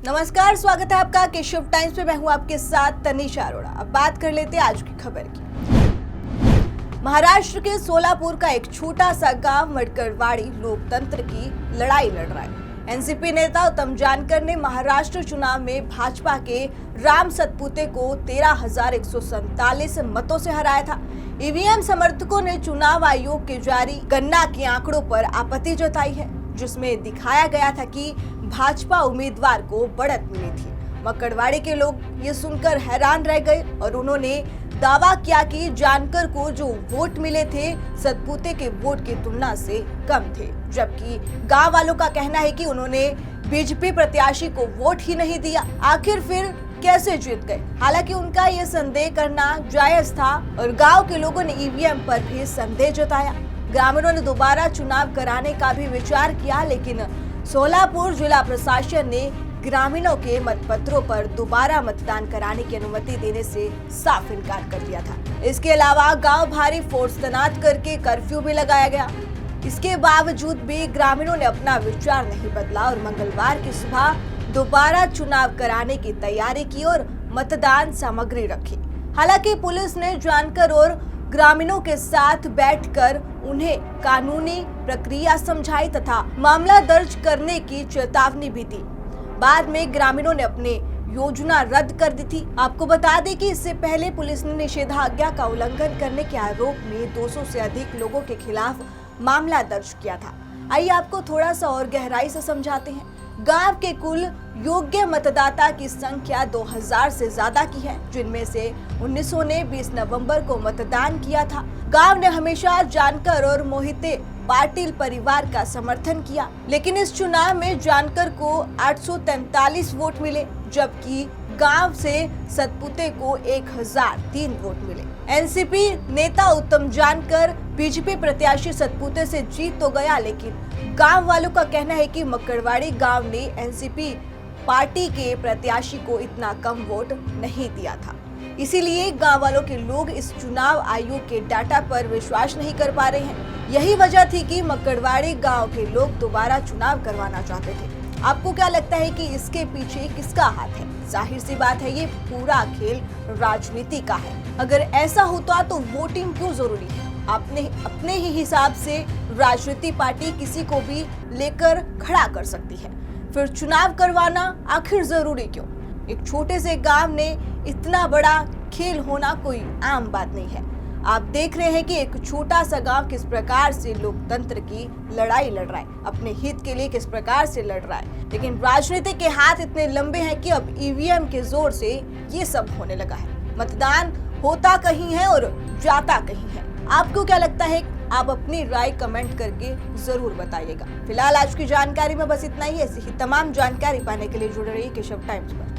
नमस्कार, स्वागत है आपका केशव टाइम्स में। मैं हूं आपके साथ तनिषा अरोड़ा। अब बात कर लेते हैं आज की खबर की। महाराष्ट्र के सोलापुर का एक छोटा सा गांव मडकड़वाड़ी लोकतंत्र की लड़ाई लड़ रहा है। एनसीपी नेता उत्तम जानकर ने महाराष्ट्र चुनाव में भाजपा के राम सतपुते को 13,147 मतों से हराया था। ईवीएम समर्थकों ने चुनाव आयोग के जारी गणना के आंकड़ों पर आपत्ति जताई है, जिसमें दिखाया गया था कि भाजपा उम्मीदवार को बढ़त मिली थी। मकड़वाड़ी के लोग ये सुनकर हैरान रह गए और उन्होंने दावा किया कि जानकर को जो वोट मिले थे सतपुते के वोट की तुलना से कम थे, जबकि गांव वालों का कहना है कि उन्होंने बीजेपी प्रत्याशी को वोट ही नहीं दिया। आखिर फिर कैसे जीत गए? हालांकि उनका ये संदेह करना जायज था और गांव के लोगों ने ईवीएम पर भी संदेह जताया। ग्रामीणों ने दोबारा चुनाव कराने का भी विचार किया, लेकिन सोलापुर जिला प्रशासन ने ग्रामीणों के मतपत्रों पर दोबारा मतदान कराने की अनुमति देने से साफ इनकार कर दिया था। इसके अलावा गांव भारी फोर्स तैनात करके कर्फ्यू भी लगाया गया। इसके बावजूद भी ग्रामीणों ने अपना विचार नहीं बदला और मंगलवार की सुबह दोबारा चुनाव कराने की तैयारी की और मतदान सामग्री रखी। हालांकि पुलिस ने जानकर और ग्रामीणों के साथ बैठकर उन्हें कानूनी प्रक्रिया समझाई तथा मामला दर्ज करने की चेतावनी भी दी। बाद में ग्रामीणों ने अपनी योजना रद्द कर दी थी। आपको बता दें कि इससे पहले पुलिस ने निषेधाज्ञा का उल्लंघन करने के आरोप में 200 से अधिक लोगों के खिलाफ मामला दर्ज किया था। आइए आपको थोड़ा सा और गहराई से समझाते हैं। गांव के कुल योग्य मतदाता की संख्या 2000 से ज्यादा की है, जिनमें से 1900 ने 20 नवंबर को मतदान किया था। गांव ने हमेशा जानकर और मोहिते पाटिल परिवार का समर्थन किया, लेकिन इस चुनाव में जानकर को 843 वोट मिले, जबकि गांव से सतपुते को 1003 वोट मिले। एनसीपी नेता उत्तम जानकर बीजेपी प्रत्याशी सतपुते से जीत तो गया, लेकिन गांव वालों का कहना है कि मकड़वाड़ी गांव ने एनसीपी पार्टी के प्रत्याशी को इतना कम वोट नहीं दिया था। इसीलिए गांव वालों के लोग इस चुनाव आयोग के डाटा पर विश्वास नहीं कर पा रहे हैं। यही वजह थी कि मकड़वाड़ी गांव के लोग दोबारा चुनाव करवाना चाहते थे। आपको क्या लगता है कि इसके पीछे किसका हाथ है? जाहिर सी बात है, ये पूरा खेल राजनीति का है। अगर ऐसा होता तो वोटिंग क्यों जरूरी है? आपने अपने ही हिसाब से राजनीति पार्टी किसी को भी लेकर खड़ा कर सकती है, फिर चुनाव करवाना आखिर जरूरी क्यों? एक छोटे से गांव ने इतना बड़ा खेल होना कोई आम बात नहीं है। आप देख रहे हैं कि एक छोटा सा गांव किस प्रकार से लोकतंत्र की लड़ाई लड़ रहा है, अपने हित के लिए किस प्रकार से लड़ रहा है। लेकिन राजनीति के हाथ इतने लंबे हैं कि अब ईवीएम के जोर से ये सब होने लगा है। मतदान होता कहीं है और जाता कहीं है। आपको क्या लगता है? आप अपनी राय कमेंट करके जरूर बताइएगा। फिलहाल आज की जानकारी में बस इतना ही। ऐसी ही तमाम जानकारी पाने के लिए जुड़े रहिए केशव टाइम्स पर।